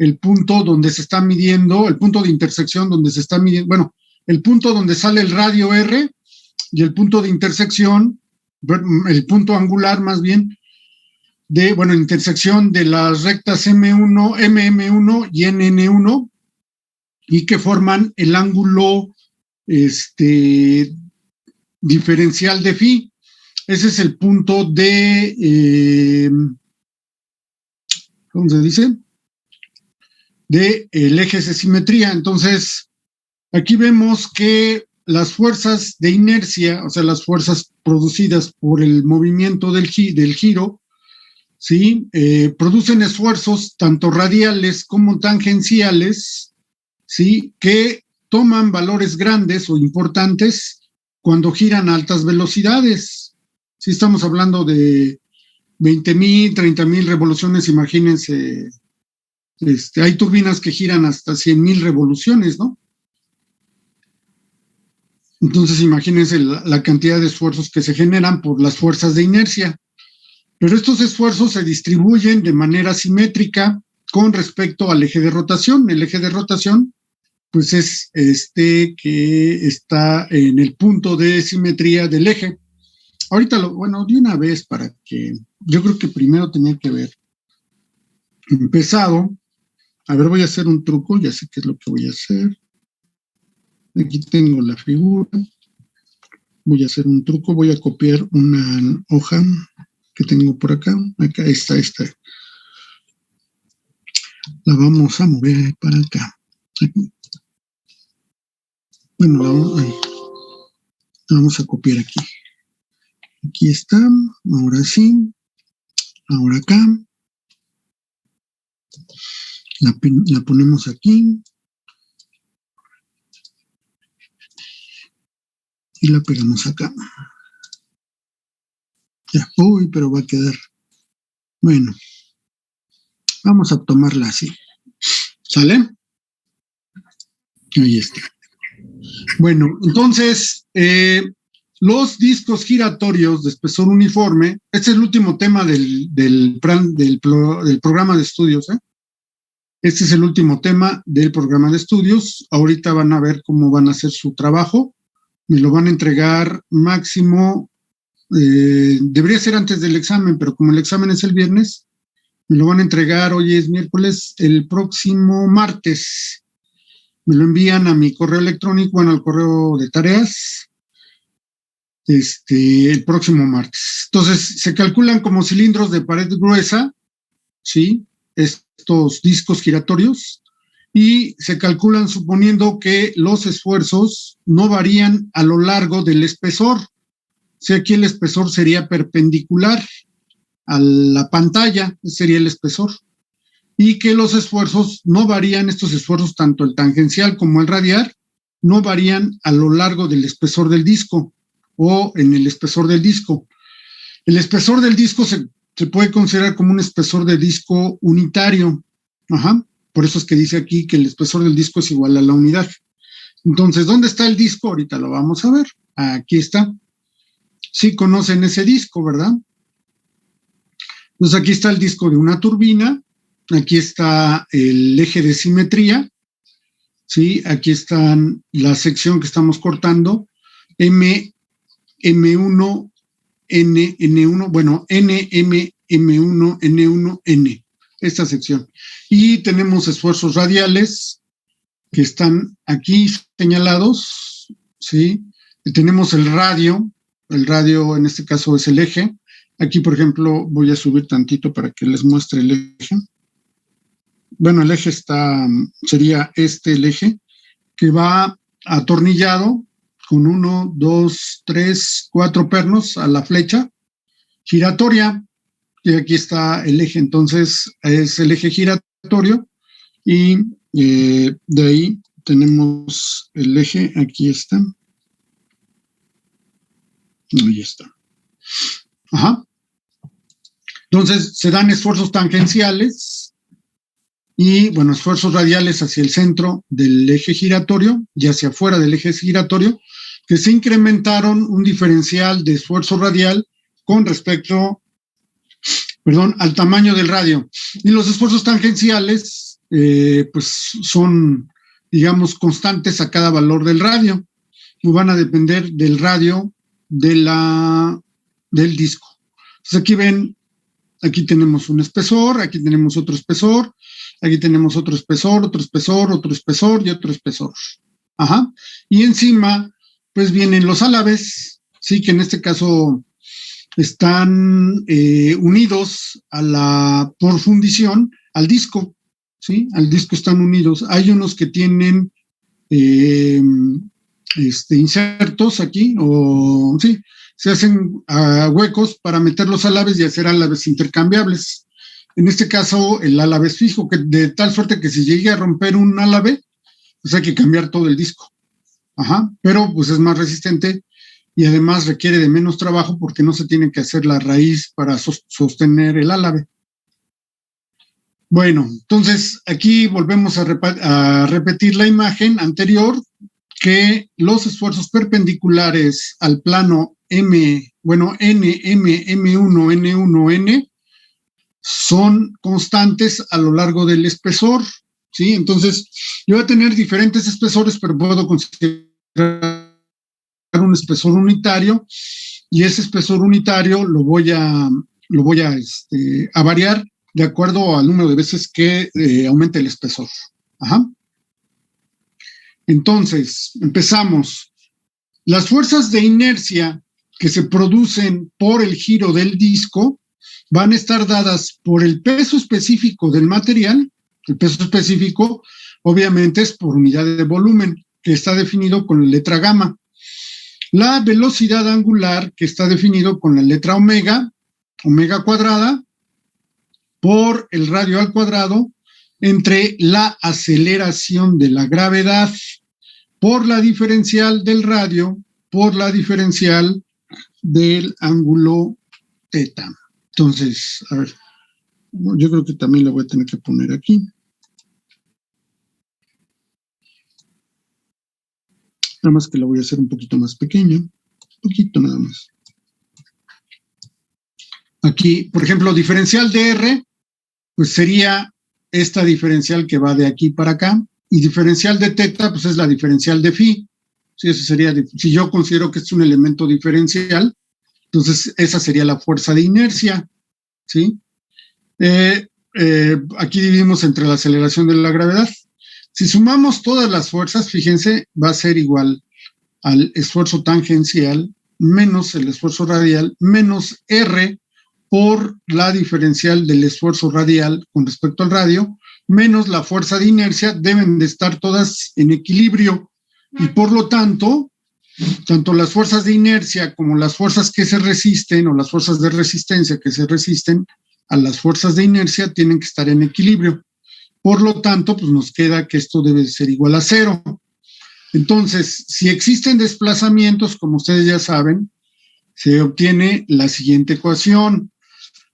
el punto donde se está midiendo, el punto de intersección donde se está midiendo, bueno, el punto donde sale el radio R y el punto de intersección, el punto angular más bien, de, bueno, intersección de las rectas MM1 y NN1 y que forman el ángulo diferencial de phi. Ese es el punto de, ¿cómo se dice? De el eje de simetría. Entonces, aquí vemos que las fuerzas de inercia, o sea, las fuerzas producidas por el movimiento del giro, ¿sí? Producen esfuerzos tanto radiales como tangenciales, ¿sí? Que toman valores grandes o importantes cuando giran a altas velocidades. Si estamos hablando de 20,000, 30,000 revoluciones, imagínense, hay turbinas que giran hasta 100,000 revoluciones, ¿no? Entonces imagínense la cantidad de esfuerzos que se generan por las fuerzas de inercia. Pero estos esfuerzos se distribuyen de manera simétrica con respecto al eje de rotación. El eje de rotación, pues es que está en el punto de simetría del eje. Ahorita, bueno, de una vez para que, yo creo que primero tenía que haber empezado. A ver, voy a hacer un truco, ya sé qué es lo que voy a hacer. Aquí tengo la figura. Voy a hacer un truco, voy a copiar una hoja que tengo por acá. Acá está esta. La vamos a mover para acá. Aquí. Bueno, la vamos a copiar aquí. Aquí está. Ahora sí. Ahora acá. La ponemos aquí. Y la pegamos acá. Ya, uy, pero va a quedar. Bueno, vamos a tomarla así. ¿Sale? Ahí está. Bueno, entonces, los discos giratorios de espesor uniforme, este es el último tema del programa de estudios, ¿eh? Este es el último tema del programa de estudios. Ahorita van a ver cómo van a hacer su trabajo. Me lo van a entregar máximo, debería ser antes del examen, pero como el examen es el viernes, me lo van a entregar, hoy es miércoles, el próximo martes. Me lo envían a mi correo electrónico, bueno, al correo de tareas, el próximo martes. Entonces, se calculan como cilindros de pared gruesa, ¿sí? Estos discos giratorios, y se calculan suponiendo que los esfuerzos no varían a lo largo del espesor. O sea, aquí el espesor sería perpendicular a la pantalla, sería el espesor. Y que los esfuerzos no varían, estos esfuerzos, tanto el tangencial como el radial, no varían a lo largo del espesor del disco o en el espesor del disco. El espesor del disco se puede considerar como un espesor de disco unitario. Ajá. Por eso es que dice aquí que el espesor del disco es igual a la unidad. Entonces, ¿dónde está el disco? Ahorita lo vamos a ver. Aquí está. Sí conocen ese disco, ¿verdad? Entonces, aquí está el disco de una turbina. Aquí está el eje de simetría. ¿Sí? Aquí está la sección que estamos cortando. M1, N1, bueno, NM, M1, N1, N. Esta sección. Y tenemos esfuerzos radiales que están aquí señalados, ¿sí? Y tenemos el radio en este caso es el eje. Aquí, por ejemplo, voy a subir tantito para que les muestre el eje. Bueno, el eje sería el eje, que va atornillado con 1, 2, 3, 4 pernos a la flecha giratoria. Y aquí está el eje, entonces es el eje giratorio y de ahí tenemos el eje, aquí está. Ahí está. Ajá. Entonces se dan esfuerzos tangenciales y, bueno, esfuerzos radiales hacia el centro del eje giratorio y hacia afuera del eje giratorio, que se incrementaron un diferencial de esfuerzo radial con respecto al tamaño del radio. Y los esfuerzos tangenciales pues son, digamos, constantes a cada valor del radio. Van a depender del radio del disco. Entonces aquí ven, aquí tenemos un espesor, aquí tenemos otro espesor, aquí tenemos otro espesor, otro espesor, otro espesor y otro espesor. Ajá. Y encima, pues vienen los álabes, sí, que en este caso están unidos por fundición al disco, ¿sí? Al disco están unidos. Hay unos que tienen insertos aquí, o sí, se hacen huecos para meter los álabes y hacer álabes intercambiables. En este caso, el álabe es fijo, que de tal suerte que si llegue a romper un álabe, pues hay que cambiar todo el disco. Ajá, pero pues es más resistente y además requiere de menos trabajo porque no se tiene que hacer la raíz para sostener el álabe. Bueno, entonces aquí volvemos a repetir la imagen anterior, que los esfuerzos perpendiculares al plano M, bueno, N, M, M1, N1, N, son constantes a lo largo del espesor, ¿sí? Entonces, yo voy a tener diferentes espesores, pero puedo considerar un espesor unitario, y ese espesor unitario lo voy a variar de acuerdo al número de veces que aumente el espesor. Ajá. Entonces, empezamos. Las fuerzas de inercia que se producen por el giro del disco van a estar dadas por el peso específico del material. El peso específico, obviamente, es por unidad de volumen, que está definido con la letra gamma. La velocidad angular, que está definido con la letra omega, omega cuadrada, por el radio al cuadrado, entre la aceleración de la gravedad por la diferencial del radio por la diferencial del ángulo teta. Entonces, a ver, yo creo que también la voy a tener que poner aquí. Nada más que la voy a hacer un poquito más pequeña, un poquito nada más. Aquí, por ejemplo, diferencial de R, pues sería esta diferencial que va de aquí para acá, y diferencial de teta, pues es la diferencial de phi. Sí, eso sería, si yo considero que es un elemento diferencial, entonces esa sería la fuerza de inercia, ¿sí? Aquí dividimos entre la aceleración de la gravedad. Si sumamos todas las fuerzas, fíjense, va a ser igual al esfuerzo tangencial menos el esfuerzo radial menos R por la diferencial del esfuerzo radial con respecto al radio, menos la fuerza de inercia. Deben de estar todas en equilibrio y por lo tanto, tanto las fuerzas de inercia como las fuerzas que se resisten o las fuerzas de resistencia que se resisten a las fuerzas de inercia tienen que estar en equilibrio. Por lo tanto, pues nos queda que esto debe ser igual a 0. Entonces, si existen desplazamientos, como ustedes ya saben, se obtiene la siguiente ecuación.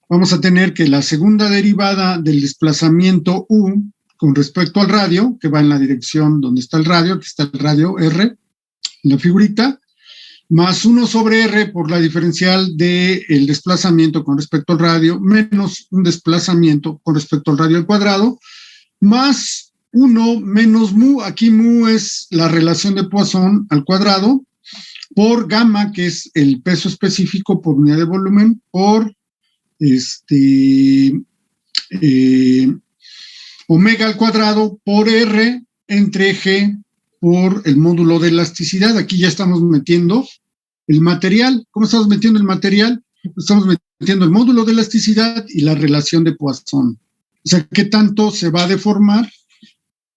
Vamos a tener que la segunda derivada del desplazamiento U con respecto al radio, que va en la dirección donde está el radio, aquí está el radio R, en la figurita, más 1 sobre R por la diferencial del desplazamiento con respecto al radio, menos un desplazamiento con respecto al radio al cuadrado, más 1 menos mu, aquí mu es la relación de Poisson al cuadrado, por gamma, que es el peso específico por unidad de volumen, por omega al cuadrado por R entre G por el módulo de elasticidad. Aquí ya estamos metiendo el material. ¿Cómo estamos metiendo el material? Estamos metiendo el módulo de elasticidad y la relación de Poisson. O sea, ¿qué tanto se va a deformar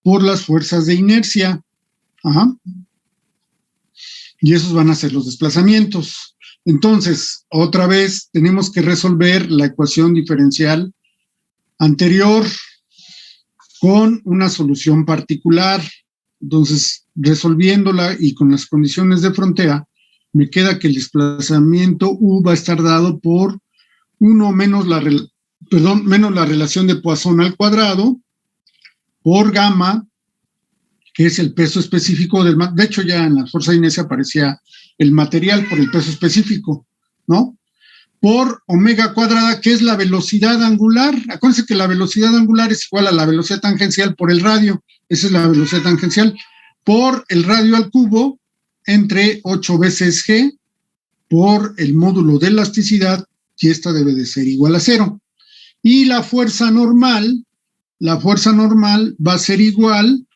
por las fuerzas de inercia? Ajá. Y esos van a ser los desplazamientos. Entonces, otra vez tenemos que resolver la ecuación diferencial anterior con una solución particular. Entonces, resolviéndola y con las condiciones de frontera, me queda que el desplazamiento U va a estar dado por 1 menos menos la relación de Poisson al cuadrado por gamma, que es el peso específico del material. De hecho, ya en la fuerza de inercia aparecía el material por el peso específico, ¿no? por omega cuadrada, que es la velocidad angular. Acuérdense que la velocidad angular es igual a la velocidad tangencial por el radio. Esa es la velocidad tangencial por el radio al cubo entre 8 veces g por el módulo de elasticidad, y esta debe de ser igual a 0. Y la fuerza normal va a ser igual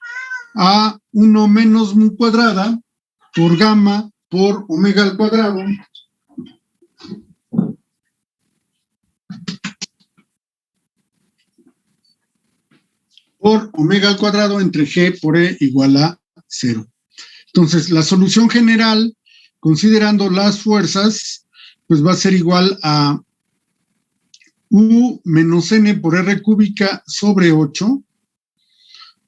a 1 menos mu cuadrada por gamma por omega al cuadrado por omega al cuadrado entre g por e igual a 0. Entonces, la solución general, considerando las fuerzas, pues va a ser igual a U menos N por R cúbica sobre 8,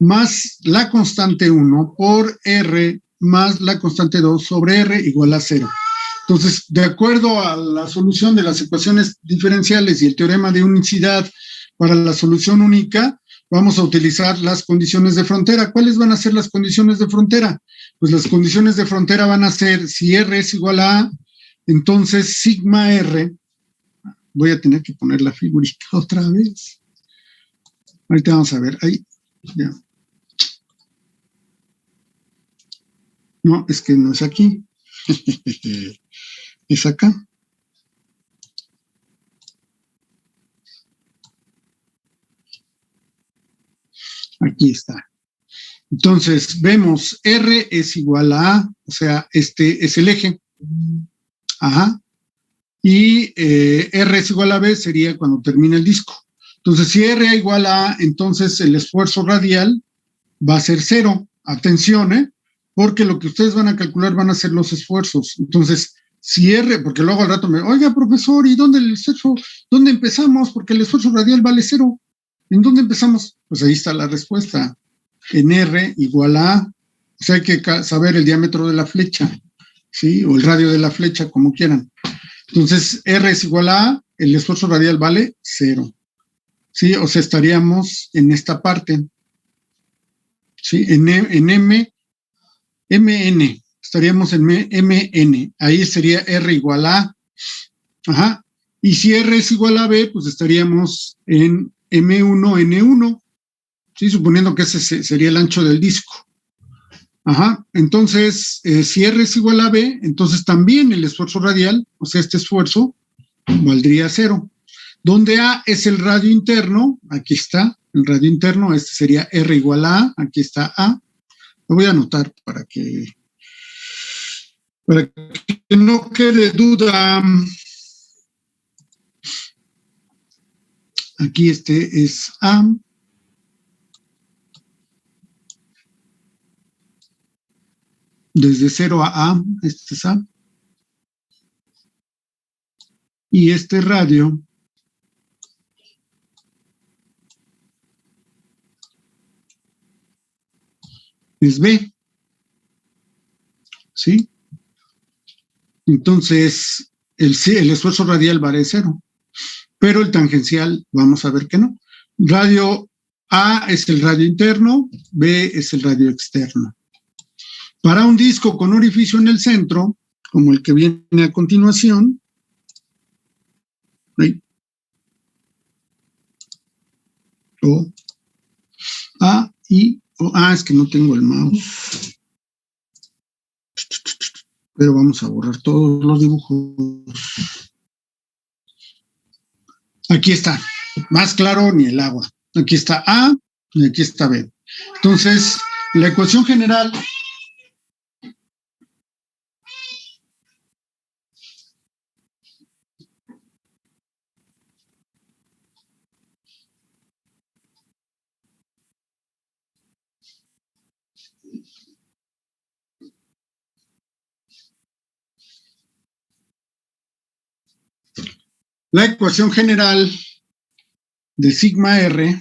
más la constante 1 por R más la constante 2 sobre R igual a 0. Entonces, de acuerdo a la solución de las ecuaciones diferenciales y el teorema de unicidad para la solución única, vamos a utilizar las condiciones de frontera. ¿Cuáles van a ser las condiciones de frontera? Pues las condiciones de frontera van a ser, si R es igual a A, entonces sigma R, voy a tener que poner la figurita otra vez. Ahorita vamos a ver, ahí, ya. No, es que no es aquí. Es acá. Aquí está. Entonces, vemos R es igual a A, o sea, este es el eje. Ajá. Y R es igual a B sería cuando termina el disco. Entonces, si R es igual a A, entonces el esfuerzo radial va a ser 0. Atención, porque lo que ustedes van a calcular van a ser los esfuerzos. Entonces, si R, porque luego al rato oiga, profesor, ¿y dónde el esfuerzo? ¿Dónde empezamos? Porque el esfuerzo radial vale 0. ¿En dónde empezamos? Pues ahí está la respuesta. En R igual a A. O sea, hay que saber el diámetro de la flecha, ¿sí? O el radio de la flecha, como quieran. Entonces, R es igual a A, el esfuerzo radial vale 0. ¿Sí? O sea, estaríamos en esta parte. ¿Sí? En MN. Estaríamos en MN. Ahí sería R igual a A. Ajá. Y si R es igual a B, pues estaríamos en M1N1. ¿Sí? Suponiendo que ese sería el ancho del disco. Ajá. Entonces, si R es igual a B, entonces también el esfuerzo radial, o sea, este esfuerzo, valdría 0. Donde A es el radio interno, aquí está, el radio interno, este sería R igual a A, aquí está A. Lo voy a anotar para que no quede duda. Aquí este es A. Desde 0 a A, este es A. Y este radio es B. ¿Sí? Entonces, el esfuerzo radial vale 0. Pero el tangencial, vamos a ver que no. Radio A es el radio interno, B es el radio externo. Para un disco con orificio en el centro, como el que viene a continuación, ¿sí? O A y O. Es que no tengo el mouse. Pero vamos a borrar todos los dibujos. Aquí está. Más claro ni el agua. Aquí está A y aquí está B. Entonces, la ecuación general de sigma R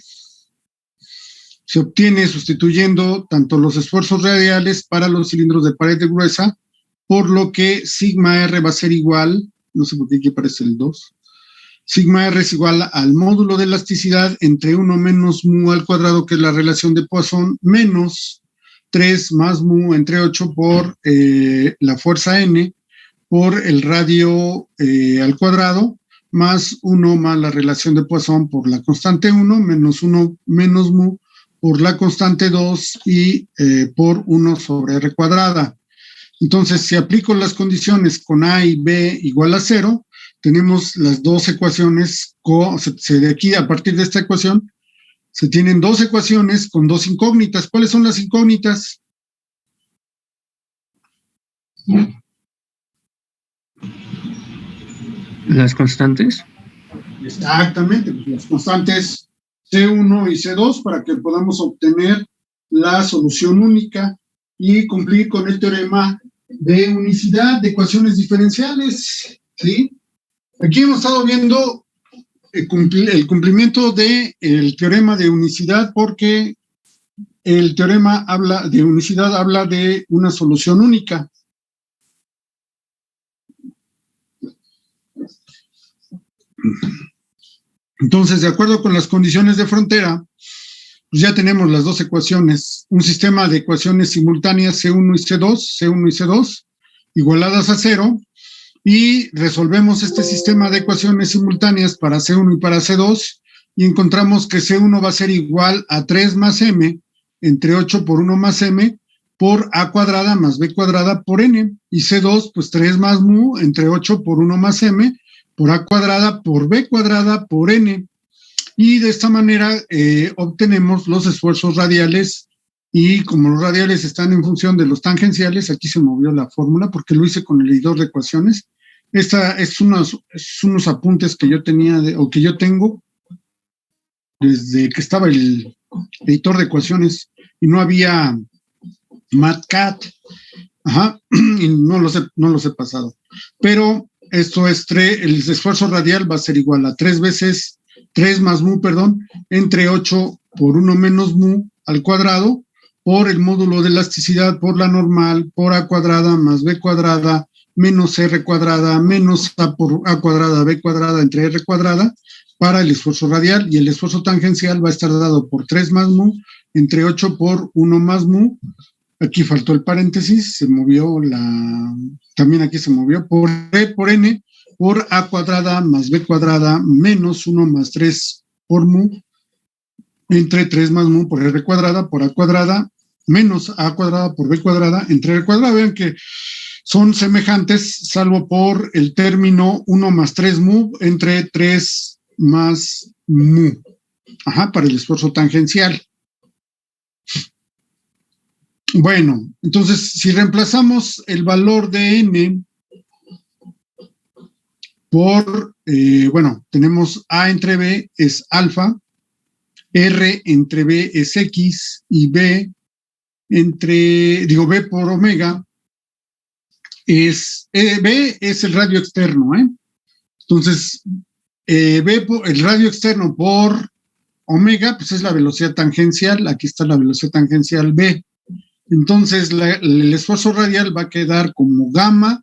se obtiene sustituyendo tanto los esfuerzos radiales para los cilindros de pared gruesa, por lo que sigma R va a ser igual, no sé por qué aquí aparece el 2, sigma R es igual al módulo de elasticidad entre 1 menos mu al cuadrado, que es la relación de Poisson, menos 3 más mu entre 8 por la fuerza N, por el radio al cuadrado, más 1 más la relación de Poisson por la constante 1, menos 1 menos mu por la constante 2 y por 1 sobre r cuadrada. Entonces, si aplico las condiciones con A y B igual a 0, tenemos las dos ecuaciones, de aquí, a partir de esta ecuación, se tienen dos ecuaciones con dos incógnitas. ¿Cuáles son las incógnitas? ¿Las constantes? Exactamente, pues las constantes C1 y C2 para que podamos obtener la solución única y cumplir con el teorema de unicidad de ecuaciones diferenciales, ¿sí? Aquí hemos estado viendo el cumplimiento del teorema de unicidad porque el teorema de unicidad habla de una solución única. Entonces, de acuerdo con las condiciones de frontera, pues ya tenemos las dos ecuaciones, un sistema de ecuaciones simultáneas C1 y C2, igualadas a 0, y resolvemos este sistema de ecuaciones simultáneas para C1 y para C2, y encontramos que C1 va a ser igual a 3 más m, entre 8 por 1 más m, por a cuadrada más b cuadrada por n, y C2, pues 3 más mu, entre 8 por 1 más m, por a cuadrada por b cuadrada por n. Y de esta manera obtenemos los esfuerzos radiales, y como los radiales están en función de los tangenciales, aquí se movió la fórmula porque lo hice con el editor de ecuaciones. Esta es unos apuntes que yo tenía o que yo tengo desde que estaba el editor de ecuaciones y no había MATCAT. Ajá, y no los he pasado. Pero esto es el esfuerzo radial va a ser igual a 3 más mu, entre 8 por 1 menos mu al cuadrado, por el módulo de elasticidad, por la normal, por a cuadrada más b cuadrada, menos r cuadrada, menos a por a cuadrada, b cuadrada, entre r cuadrada, para el esfuerzo radial, y el esfuerzo tangencial va a estar dado por 3 más mu, entre 8 por 1 más mu. Aquí faltó el paréntesis, se movió también aquí se movió, por e por n, por a cuadrada más b cuadrada, menos 1 más 3 por mu, entre 3 más mu por r cuadrada, por a cuadrada, menos a cuadrada por b cuadrada, entre r cuadrada. Vean que son semejantes, salvo por el término 1 más 3 mu, entre 3 más mu. Ajá, para el esfuerzo tangencial. Bueno, entonces, si reemplazamos el valor de n por, tenemos A entre B es alfa, R entre B es X, y B por omega B es el radio externo, Entonces, el radio externo por omega, pues es la velocidad tangencial, aquí está la velocidad tangencial B. Entonces, el esfuerzo radial va a quedar como gamma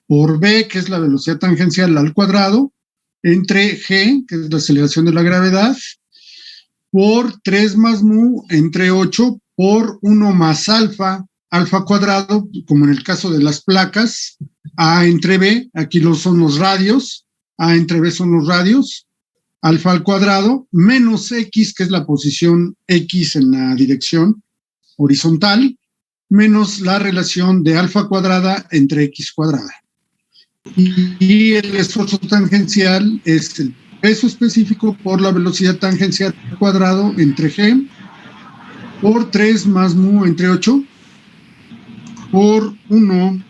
por B, que es la velocidad tangencial al cuadrado, entre G, que es la aceleración de la gravedad, por 3 más mu, entre 8, por 1 más alfa cuadrado, como en el caso de las placas, A entre B, aquí son los radios, A entre B son los radios, alfa al cuadrado, menos X, que es la posición X en la dirección horizontal, menos la relación de alfa cuadrada entre X cuadrada. Y el esfuerzo tangencial es el peso específico por la velocidad tangencial al cuadrado entre G, por 3 más mu entre 8, por 1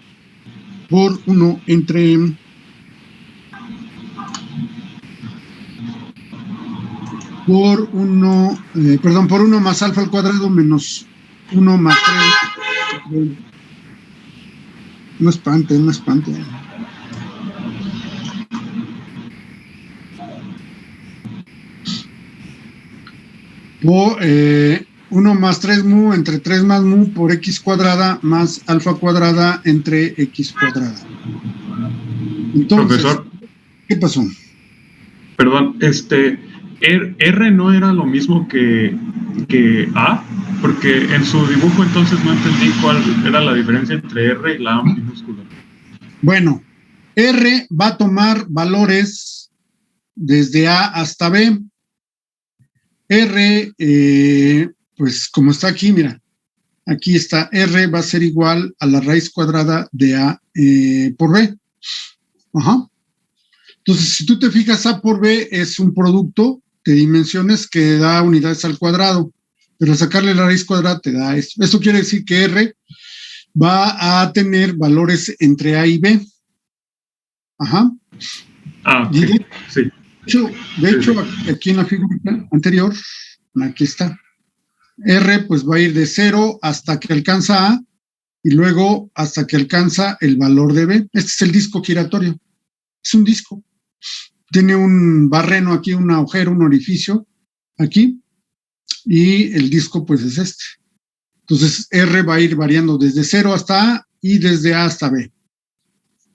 entre por 1 más alfa al cuadrado menos 1 más 3. No espante. Por 1 más 3 mu entre 3 más mu por X cuadrada más alfa cuadrada entre X cuadrada. Entonces, profesor, ¿qué pasó? Perdón, R no era lo mismo que A, porque en su dibujo entonces no entendí cuál era la diferencia entre R y la A minúscula. Bueno, R va a tomar valores desde A hasta B. R, pues como está aquí, mira, aquí está R va a ser igual a la raíz cuadrada de A por B. Ajá. Entonces, si tú te fijas, A por B es un producto de dimensiones que da unidades al cuadrado, pero sacarle la raíz cuadrada te da esto. Esto quiere decir que R va a tener valores entre A y B. Ajá. Okay. Sí. De hecho, aquí en la figura anterior, aquí está. R pues va a ir de 0 hasta que alcanza A y luego hasta que alcanza el valor de B. Este es el disco giratorio. Es un disco. Tiene un barreno aquí, un agujero, un orificio aquí y el disco pues es este. Entonces R va a ir variando desde 0 hasta A y desde A hasta B.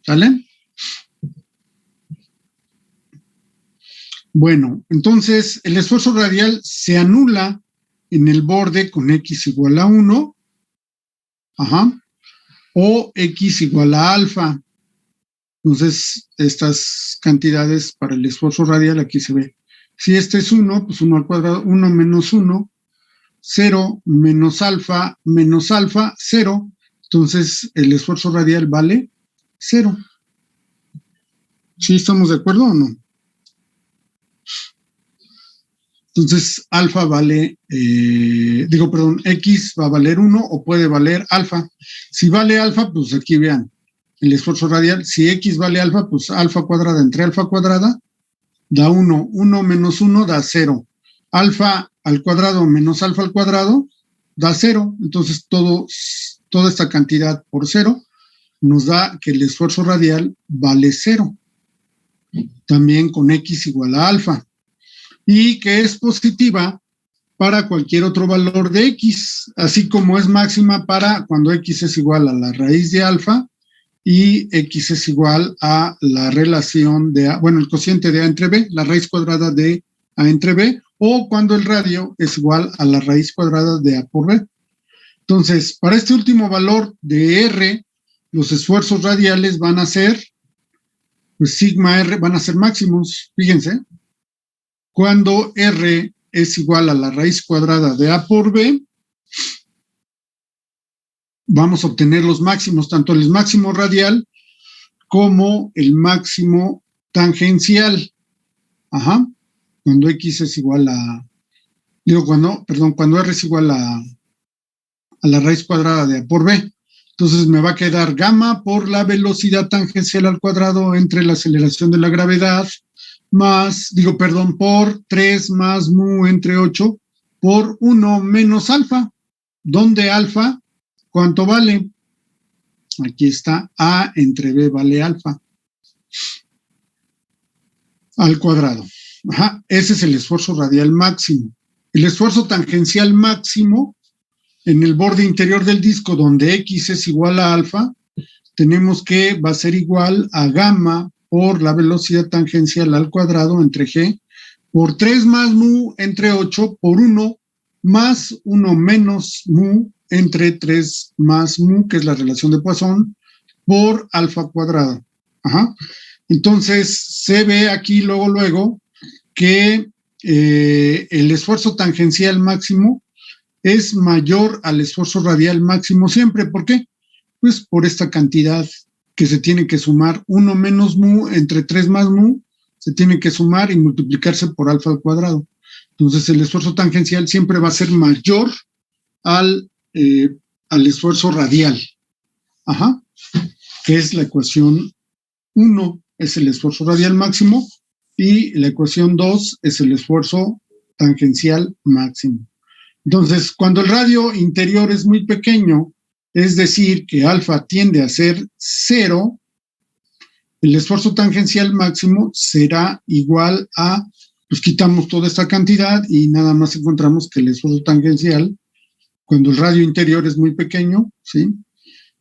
¿Sale? Bueno, entonces el esfuerzo radial se anula en el borde con X igual a 1, o X igual a alfa. Entonces, estas cantidades para el esfuerzo radial aquí se ve. Si este es 1, pues 1 al cuadrado, 1 menos 1, 0 menos alfa, 0. Entonces, el esfuerzo radial vale 0. ¿Sí estamos de acuerdo o no? Entonces, alfa vale, X va a valer 1 o puede valer alfa. Si vale alfa, pues aquí vean el esfuerzo radial. Si X vale alfa, pues alfa cuadrada entre alfa cuadrada da 1. 1 menos 1 da 0. Alfa al cuadrado menos alfa al cuadrado da 0. Entonces, toda esta cantidad por 0 nos da que el esfuerzo radial vale 0. También con X igual a alfa. Y que es positiva para cualquier otro valor de X, así como es máxima para cuando X es igual a la raíz de alfa y X es igual a la relación de A, bueno, el cociente de A entre B, la raíz cuadrada de A entre B, o cuando el radio es igual a la raíz cuadrada de A por B. Entonces, para este último valor de R, los esfuerzos radiales van a ser, pues sigma R, van a ser máximos, fíjense. Cuando R es igual a la raíz cuadrada de A por B, vamos a obtener los máximos, tanto el máximo radial como el máximo tangencial. Cuando X es igual a, cuando R es igual a la raíz cuadrada de A por B. Entonces me va a quedar gamma por la velocidad tangencial al cuadrado entre la aceleración de la gravedad, por 3 más mu entre 8 por 1 menos alfa, donde alfa, ¿cuánto vale? Aquí está, A entre B vale alfa al cuadrado. Ese es el esfuerzo radial máximo. El esfuerzo tangencial máximo en el borde interior del disco, donde X es igual a alfa, tenemos que va a ser igual a gamma por la velocidad tangencial al cuadrado entre G, por 3 más mu entre 8 por 1 más 1 menos mu entre 3 más mu, que es la relación de Poisson, por alfa cuadrado. Entonces, se ve aquí luego que el esfuerzo tangencial máximo es mayor al esfuerzo radial máximo siempre. ¿Por qué? Pues por esta cantidad que se tiene que sumar 1 menos mu entre 3 más mu, se tiene que sumar y multiplicarse por alfa al cuadrado. Entonces el esfuerzo tangencial siempre va a ser mayor al esfuerzo radial. Que es la ecuación 1, es el esfuerzo radial máximo, y la ecuación 2 es el esfuerzo tangencial máximo. Entonces, cuando el radio interior es muy pequeño, es decir, que alfa tiende a ser 0, el esfuerzo tangencial máximo será igual a, pues quitamos toda esta cantidad y nada más encontramos que el esfuerzo tangencial, cuando el radio interior es muy pequeño, ¿sí?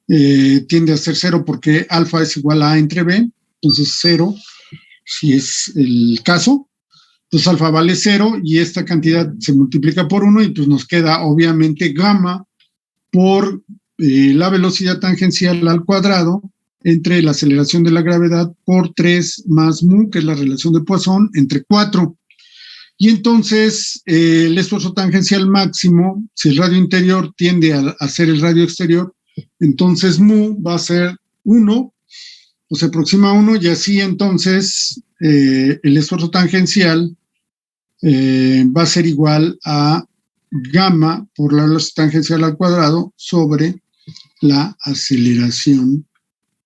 Tiende a ser 0 porque alfa es igual a A entre B, entonces 0, si es el caso. Entonces alfa vale 0 y esta cantidad se multiplica por 1 y pues nos queda obviamente gamma por la velocidad tangencial al cuadrado entre la aceleración de la gravedad por 3 más mu, que es la relación de Poisson, entre 4. Y entonces el esfuerzo tangencial máximo, si el radio interior tiende a ser el radio exterior, entonces mu va a ser 1, o se aproxima a 1, y así entonces el esfuerzo tangencial va a ser igual a gamma por la velocidad tangencial al cuadrado sobre la aceleración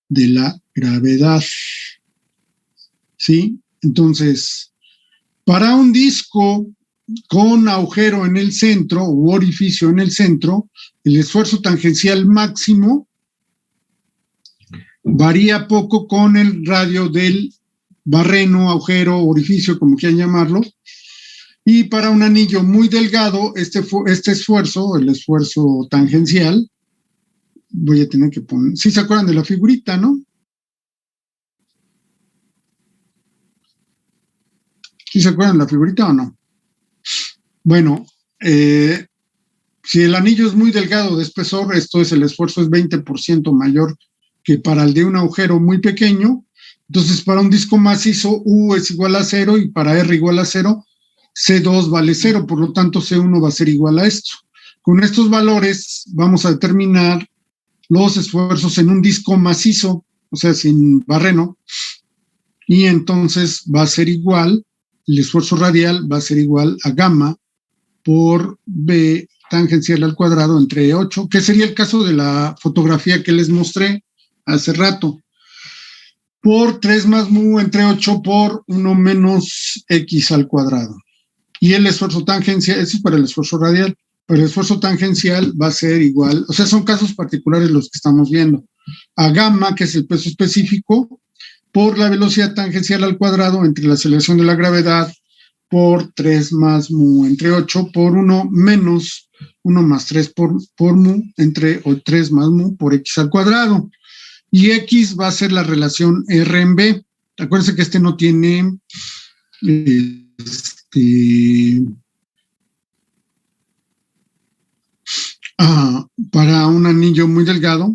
de la gravedad. ¿Sí? Entonces, para un disco con agujero en el centro u orificio en el centro, el esfuerzo tangencial máximo varía poco con el radio del barreno, agujero, orificio, como quieran llamarlo. Y para un anillo muy delgado, este esfuerzo, el esfuerzo tangencial, voy a tener que poner, ¿sí se acuerdan de la figurita, no? ¿Sí se acuerdan de la figurita o no? Bueno, si el anillo es muy delgado de espesor, esto es, el esfuerzo es 20% mayor que para el de un agujero muy pequeño. Entonces, para un disco macizo, U es igual a 0, y para R igual a 0, C2 vale 0, por lo tanto C1 va a ser igual a esto. Con estos valores vamos a determinar los esfuerzos en un disco macizo, o sea, sin barreno, y entonces va a ser igual, el esfuerzo radial va a ser igual a gamma por B tangencial al cuadrado entre 8, que sería el caso de la fotografía que les mostré hace rato, por 3 más mu entre 8 por 1 menos x al cuadrado. Y el esfuerzo tangencial, eso es para el esfuerzo radial, pero el esfuerzo tangencial va a ser igual, o sea, son casos particulares los que estamos viendo, a gamma, que es el peso específico, por la velocidad tangencial al cuadrado entre la aceleración de la gravedad por 3 más mu entre 8 por 1 menos 1 más 3 por mu entre 3 más mu por x al cuadrado. Y x va a ser la relación R en B. Acuérdense que este no tiene para un anillo muy delgado,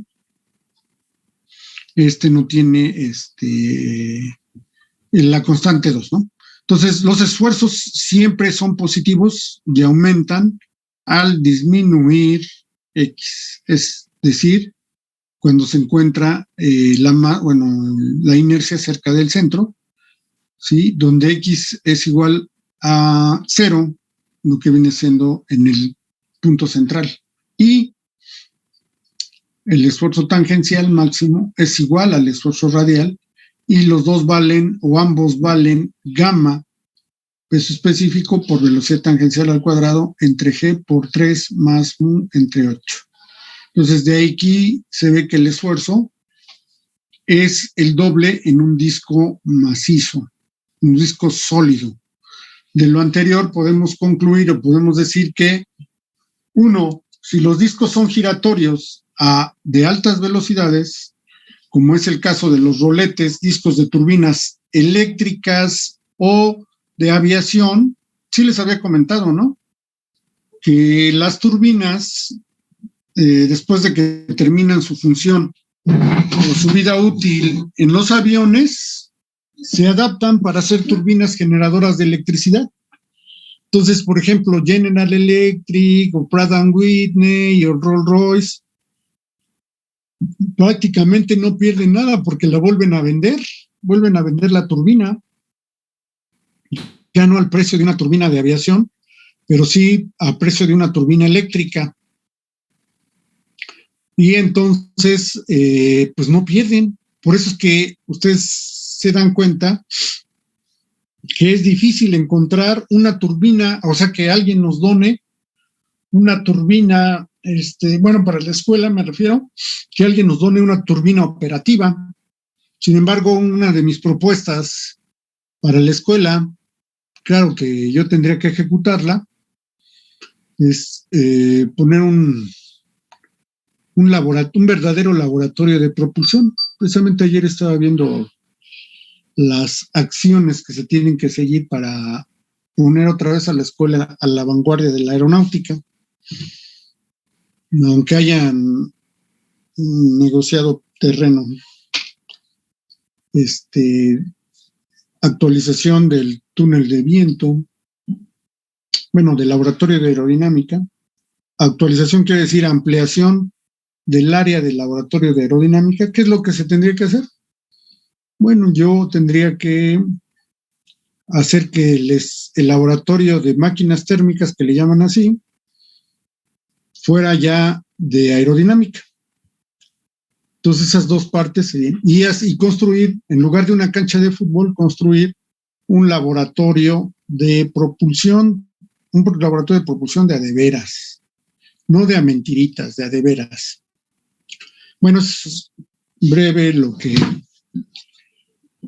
no tiene la constante 2, ¿no? Entonces, los esfuerzos siempre son positivos y aumentan al disminuir x, es decir, cuando se encuentra la inercia cerca del centro, ¿sí? Donde x es igual a 0, lo que viene siendo en el punto central. Y el esfuerzo tangencial máximo es igual al esfuerzo radial, y los dos valen, o ambos valen, gamma, peso específico, por velocidad tangencial al cuadrado entre g por 3 más mu entre 8. Entonces, de aquí se ve que el esfuerzo es el doble en un disco macizo, un disco sólido. De lo anterior podemos concluir o podemos decir que, uno, si los discos son giratorios de altas velocidades, como es el caso de los roletes, discos de turbinas eléctricas o de aviación, sí les había comentado, ¿no? Que las turbinas, después de que terminan su función o su vida útil en los aviones, se adaptan para ser turbinas generadoras de electricidad. Entonces, por ejemplo, General Electric o Pratt & Whitney o Rolls-Royce prácticamente no pierden nada porque la vuelven a vender la turbina, ya no al precio de una turbina de aviación, pero sí a precio de una turbina eléctrica. Y entonces, pues no pierden. Por eso es que ustedes se dan cuenta que es difícil encontrar una turbina, o sea, que alguien nos done una turbina, para la escuela me refiero, que alguien nos done una turbina operativa. Sin embargo, una de mis propuestas para la escuela, claro que yo tendría que ejecutarla, es poner un verdadero laboratorio de propulsión. Precisamente ayer estaba viendo las acciones que se tienen que seguir para poner otra vez a la escuela a la vanguardia de la aeronáutica, aunque hayan negociado terreno. actualización del túnel de viento, bueno, del laboratorio de aerodinámica. Actualización quiere decir ampliación del área del laboratorio de aerodinámica. ¿Qué es lo que se tendría que hacer? Bueno, yo tendría que hacer que el laboratorio de máquinas térmicas, que le llaman así, fuera ya de aerodinámica. Entonces esas dos partes y construir, en lugar de una cancha de fútbol, construir un laboratorio de propulsión, un laboratorio de propulsión de a de veras, no de a mentiritas, de a de veras. Bueno, es breve lo que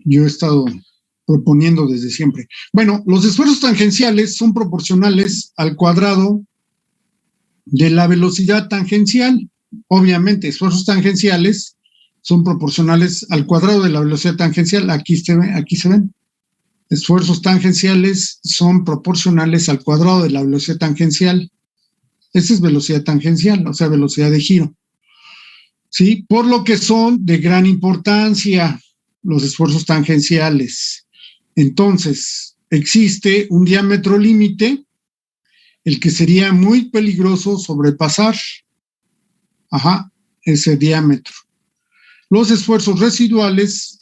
yo he estado proponiendo desde siempre. Bueno, los esfuerzos tangenciales son proporcionales al cuadrado de la velocidad tangencial. Obviamente, esfuerzos tangenciales son proporcionales al cuadrado de la velocidad tangencial. Aquí se ven. Esfuerzos tangenciales son proporcionales al cuadrado de la velocidad tangencial. Esa es velocidad tangencial, o sea, velocidad de giro. ¿Sí? Por lo que son de gran importancia los esfuerzos tangenciales. Entonces, existe un diámetro límite, el que sería muy peligroso sobrepasar. Ese diámetro. Los esfuerzos residuales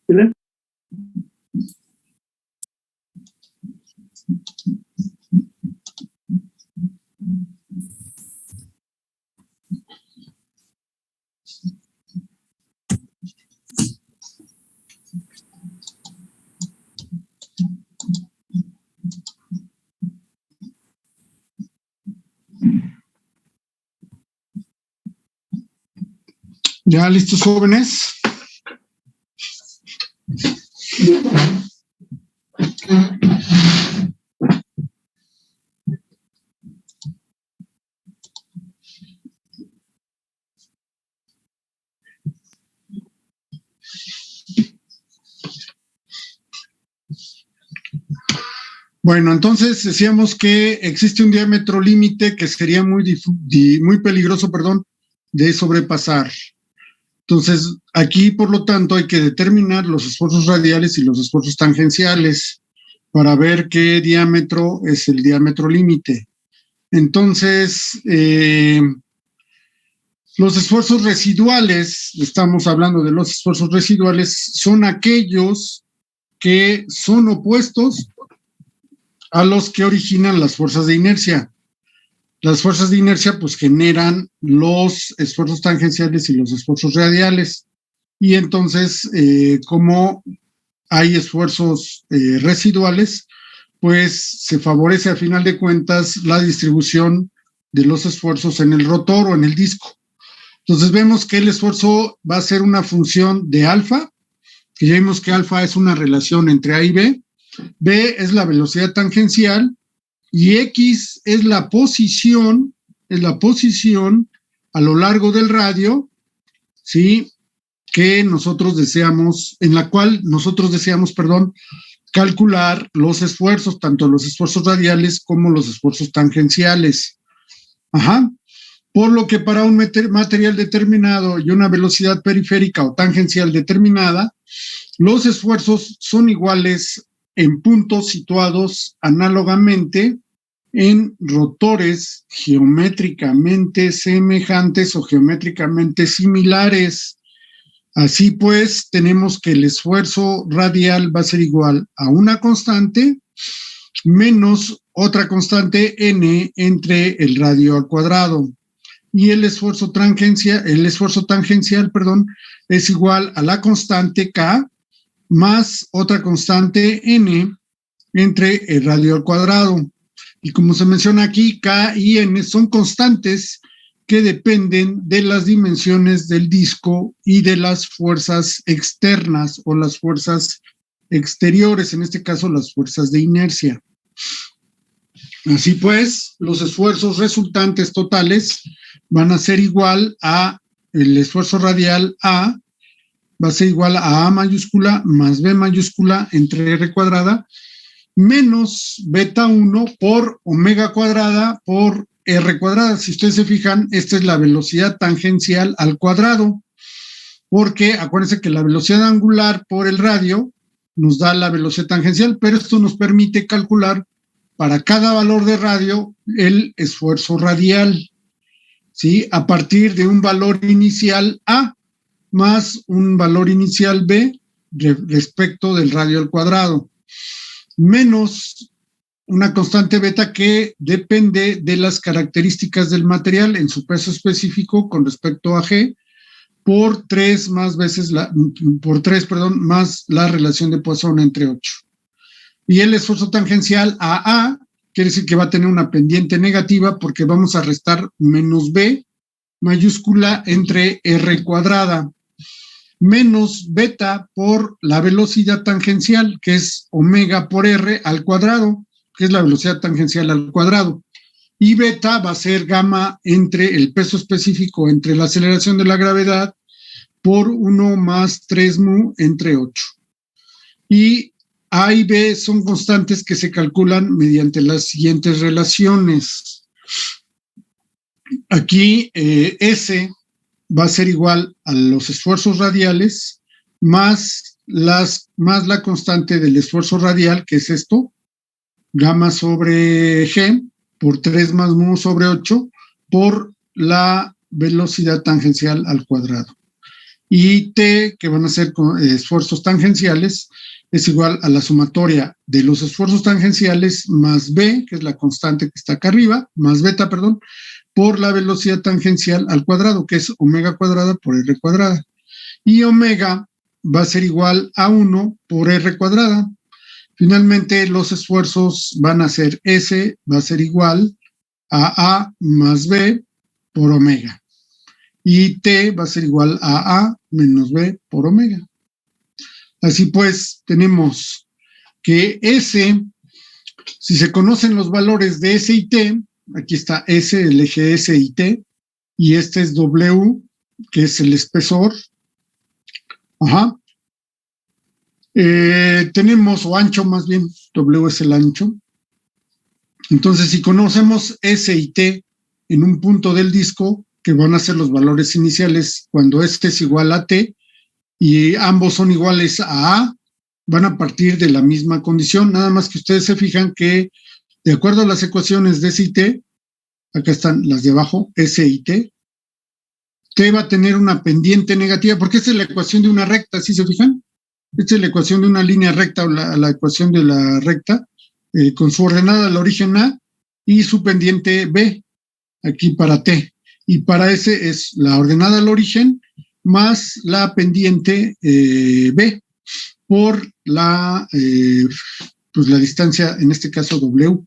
¿Sí? ¿Ya listos, jóvenes? Bueno, entonces decíamos que existe un diámetro límite que sería muy peligroso, de sobrepasar. Entonces, aquí, por lo tanto, hay que determinar los esfuerzos radiales y los esfuerzos tangenciales para ver qué diámetro es el diámetro límite. Entonces, los esfuerzos residuales, estamos hablando de los esfuerzos residuales, son aquellos que son opuestos a los que originan las fuerzas de inercia. Las fuerzas de inercia pues generan los esfuerzos tangenciales y los esfuerzos radiales. Y entonces, como hay esfuerzos residuales, pues se favorece a final de cuentas la distribución de los esfuerzos en el rotor o en el disco. Entonces vemos que el esfuerzo va a ser una función de alfa, que ya vimos que alfa es una relación entre A y B. B es la velocidad tangencial y X es la posición a lo largo del radio, ¿sí? Que nosotros deseamos, en la cual nosotros deseamos, calcular los esfuerzos, tanto los esfuerzos radiales como los esfuerzos tangenciales. Ajá. Por lo que para un material determinado y una velocidad periférica o tangencial determinada, los esfuerzos son iguales en puntos situados análogamente en rotores geométricamente semejantes o geométricamente similares. Así pues, tenemos que el esfuerzo radial va a ser igual a una constante menos otra constante n entre el radio al cuadrado. Y el esfuerzo tangencial, es igual a la constante k más otra constante n entre el radio al cuadrado. Y como se menciona aquí, k y n son constantes que dependen de las dimensiones del disco y de las fuerzas externas o las fuerzas exteriores, en este caso las fuerzas de inercia. Así pues, los esfuerzos resultantes totales van a ser igual a el esfuerzo radial A, va a ser igual a mayúscula más B mayúscula entre R cuadrada, menos beta 1 por omega cuadrada por R cuadrada. Si ustedes se fijan, esta es la velocidad tangencial al cuadrado, porque acuérdense que la velocidad angular por el radio nos da la velocidad tangencial, pero esto nos permite calcular para cada valor de radio el esfuerzo radial, ¿sí? A partir de un valor inicial A más un valor inicial B respecto del radio al cuadrado, menos una constante beta que depende de las características del material en su peso específico con respecto a G, por 3 más la relación de Poisson entre 8. Y el esfuerzo tangencial a A quiere decir que va a tener una pendiente negativa porque vamos a restar menos B mayúscula entre R cuadrada, menos beta por la velocidad tangencial, que es omega por R al cuadrado, que es la velocidad tangencial al cuadrado. Y beta va a ser gamma entre el peso específico entre la aceleración de la gravedad por 1 más 3 mu entre 8. Y A y B son constantes que se calculan mediante las siguientes relaciones. Aquí S va a ser igual a los esfuerzos radiales más la constante del esfuerzo radial, que es esto, gamma sobre G, por 3 más mu sobre 8, por la velocidad tangencial al cuadrado. y T, que van a ser esfuerzos tangenciales, es igual a la sumatoria de los esfuerzos tangenciales más B, que es la constante que está acá arriba, más beta, perdón, por la velocidad tangencial al cuadrado, que es omega cuadrada por R cuadrada. Y omega va a ser igual a 1 por R cuadrada. Finalmente, los esfuerzos van a ser S, va a ser igual a más B por omega. Y T va a ser igual a menos B por omega. Así pues, tenemos que S, si se conocen los valores de S y T, aquí está S, el eje S y T, y este es W, que es el espesor. Ajá. Tenemos, o ancho más bien, W es el ancho. Entonces, si conocemos S y T en un punto del disco, que van a ser los valores iniciales cuando este es igual a T, y ambos son iguales a, van a partir de la misma condición, nada más que ustedes se fijan que, de acuerdo a las ecuaciones de S y T, acá están las de abajo, S y T, T va a tener una pendiente negativa, porque esta es la ecuación de una recta, ¿sí se fijan? Esta es la ecuación de una línea recta, o la ecuación de la recta, con su ordenada al origen A y su pendiente B, aquí para T. Y para S es la ordenada al origen más la pendiente B por pues la distancia, en este caso W.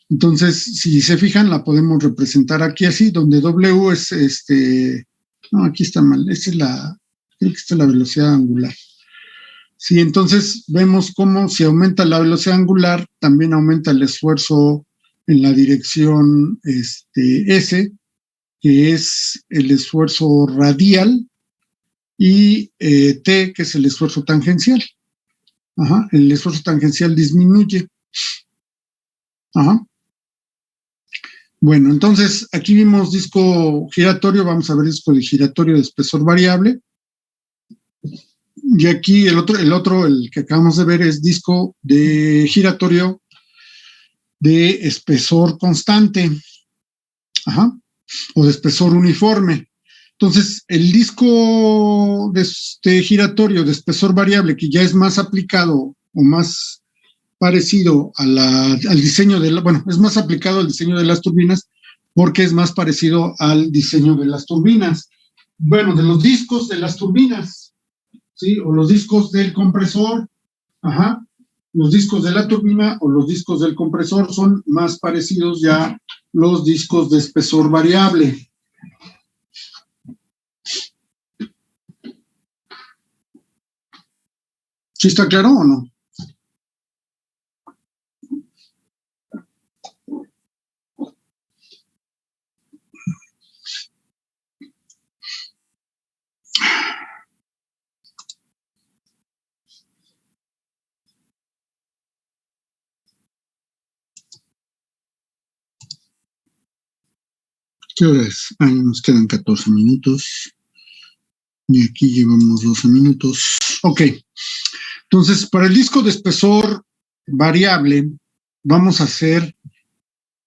Entonces, si se fijan, la podemos representar aquí así, donde W es no, aquí está mal, creo que esta es la velocidad angular. Sí, entonces vemos cómo si aumenta la velocidad angular, también aumenta el esfuerzo en la dirección S, que es el esfuerzo radial, y T, que es el esfuerzo tangencial. Ajá, el esfuerzo tangencial disminuye. Ajá. Bueno, entonces aquí vimos disco giratorio, vamos a ver disco de giratorio de espesor variable. Y aquí el que acabamos de ver, es disco de giratorio de espesor constante. Ajá. O de espesor uniforme. Entonces, el disco de giratorio de espesor variable, que ya es más aplicado o más parecido al diseño es más aplicado al diseño de las turbinas, porque es más parecido al diseño de las turbinas. Bueno, de los discos de las turbinas, ¿sí? O los discos del compresor, ajá. Los discos de la turbina o los discos del compresor son más parecidos ya los discos de espesor variable. ¿Sí está claro o no? ¿Qué hora es? Nos quedan 14 minutos. Y aquí llevamos 12 minutos. Ok. Entonces, para el disco de espesor variable, vamos a hacer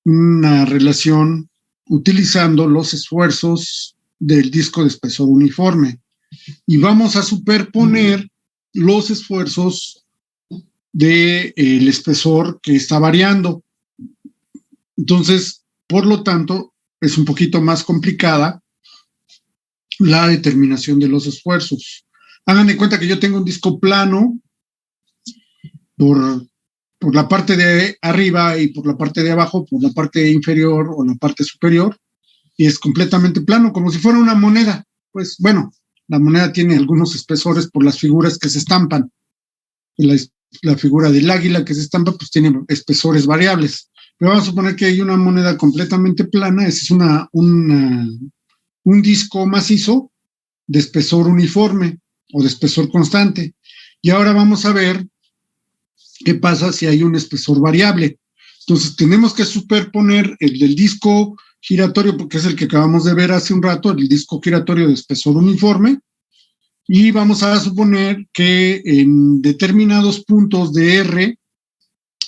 una relación utilizando los esfuerzos del disco de espesor uniforme. Y vamos a superponer los esfuerzos del espesor que está variando. Entonces, por lo tanto, es un poquito más complicada la determinación de los esfuerzos. Hagan de cuenta que yo tengo un disco plano por la parte de arriba y por la parte de abajo, por la parte inferior o la parte superior, y es completamente plano, como si fuera una moneda. Pues bueno, la moneda tiene algunos espesores por las figuras que se estampan. La figura del águila que se estampa, pues tiene espesores variables. Pero vamos a suponer que hay una moneda completamente plana, ese es un disco macizo de espesor uniforme o de espesor constante. Y ahora vamos a ver qué pasa si hay un espesor variable. Entonces tenemos que superponer el del disco giratorio, porque es el que acabamos de ver hace un rato, el disco giratorio de espesor uniforme, y vamos a suponer que en determinados puntos de R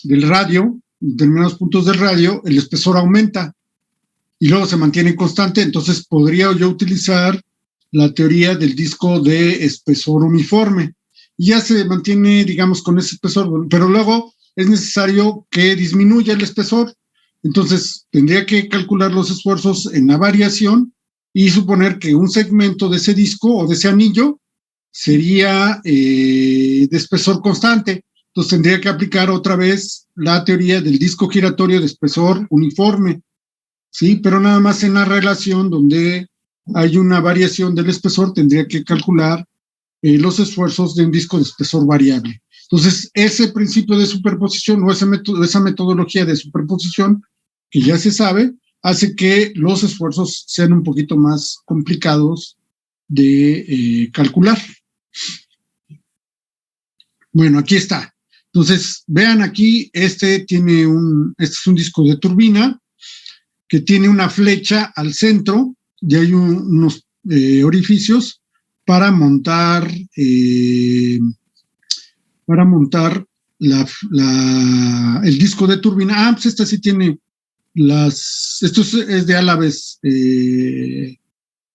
del radio, en determinados puntos del radio, el espesor aumenta y luego se mantiene constante. Entonces podría yo utilizar la teoría del disco de espesor uniforme. Y ya se mantiene, digamos, con ese espesor, pero luego es necesario que disminuya el espesor. Entonces, tendría que calcular los esfuerzos en la variación y suponer que un segmento de ese disco o de ese anillo sería de espesor constante. Entonces, tendría que aplicar otra vez la teoría del disco giratorio de espesor uniforme, ¿sí? Pero nada más en la relación donde hay una variación del espesor, tendría que calcular los esfuerzos de un disco de espesor variable. Entonces, ese principio de superposición o esa metodología de superposición, que ya se sabe, hace que los esfuerzos sean un poquito más complicados de calcular. Bueno, aquí está. Entonces, vean aquí, este es un disco de turbina que tiene una flecha al centro y hay unos orificios para montar el disco de turbina. Pues esta sí tiene esto es de álabes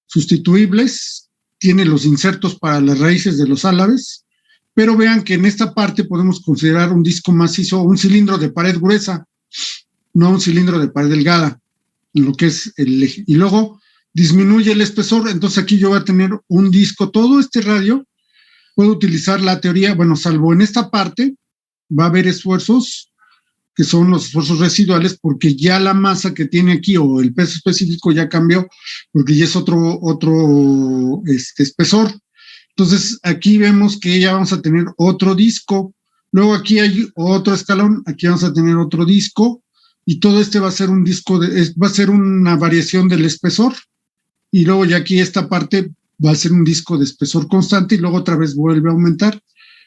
sustituibles, tiene los insertos para las raíces de los álabes, pero vean que en esta parte podemos considerar un disco macizo, un cilindro de pared gruesa, no un cilindro de pared delgada, en lo que es el eje. Y luego disminuye el espesor, entonces aquí yo voy a tener un disco, todo este radio, puedo utilizar la teoría, bueno, salvo en esta parte, va a haber esfuerzos que son los esfuerzos residuales, porque ya la masa que tiene aquí o el peso específico ya cambió, porque ya es otro espesor. Entonces, aquí vemos que ya vamos a tener otro disco. Luego aquí hay otro escalón, aquí vamos a tener otro disco, y todo este va a ser un disco, va a ser una variación del espesor, y luego ya aquí esta parte va a ser un disco de espesor constante, y luego otra vez vuelve a aumentar.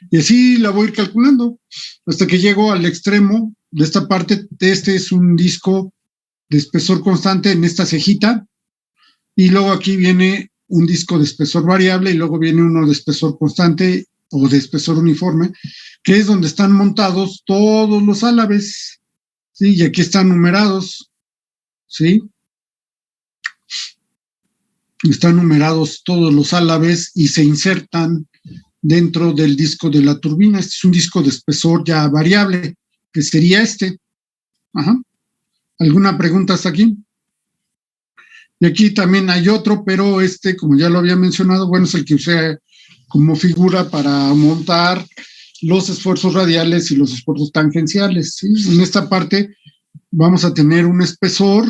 Y así la voy a ir calculando hasta que llego al extremo de esta parte. Este es un disco de espesor constante en esta cejita, y luego aquí viene un disco de espesor variable y luego viene uno de espesor constante o de espesor uniforme, que es donde están montados todos los álabes, ¿sí? Y aquí están numerados, ¿sí? Están numerados todos los álabes y se insertan dentro del disco de la turbina. Este es un disco de espesor ya variable, que sería este. Ajá. ¿Alguna pregunta hasta aquí? Y aquí también hay otro, pero este, como ya lo había mencionado, bueno, es el que usé como figura para montar los esfuerzos radiales y los esfuerzos tangenciales, ¿sí? En esta parte vamos a tener un espesor